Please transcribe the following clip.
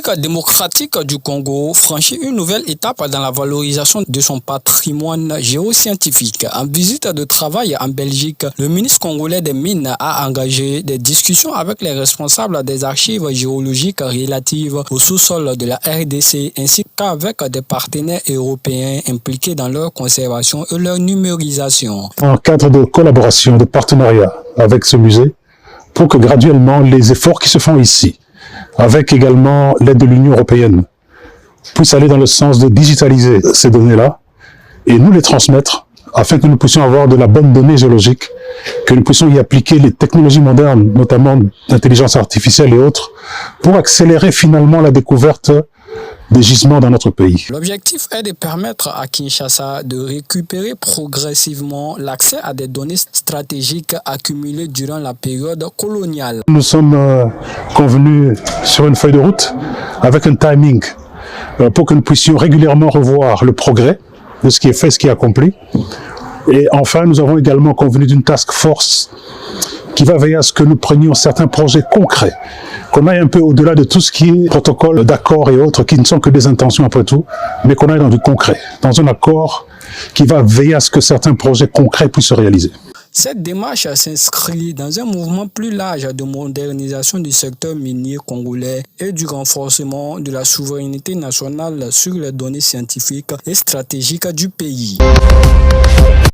République démocratique du Congo franchit une nouvelle étape dans la valorisation de son patrimoine géoscientifique. En visite de travail en Belgique, le ministre congolais des Mines a engagé des discussions avec les responsables des archives géologiques relatives au sous-sol de la RDC ainsi qu'avec des partenaires européens impliqués dans leur conservation et leur numérisation. En cadre de collaboration, de partenariat avec ce musée, pour que graduellement les efforts qui se font ici, avec également l'aide de l'Union européenne, puissent aller dans le sens de digitaliser ces données-là et nous les transmettre afin que nous puissions avoir de la bonne donnée géologique, que nous puissions y appliquer les technologies modernes, notamment d'intelligence artificielle et autres, pour accélérer finalement la découverte des gisements dans notre pays. L'objectif est de permettre à Kinshasa de récupérer progressivement l'accès à des données stratégiques accumulées durant la période coloniale. Nous sommes convenus sur une feuille de route avec un timing pour que nous puissions régulièrement revoir le progrès de ce qui est fait, ce qui est accompli. Et enfin, nous avons également convenu d'une task force qui va veiller à ce que nous prenions certains projets concrets, qu'on aille un peu au-delà de tout ce qui est protocole d'accord et autres, qui ne sont que des intentions après tout, mais qu'on aille dans du concret, dans un accord qui va veiller à ce que certains projets concrets puissent se réaliser. Cette démarche s'inscrit dans un mouvement plus large de modernisation du secteur minier congolais et du renforcement de la souveraineté nationale sur les données scientifiques et stratégiques du pays.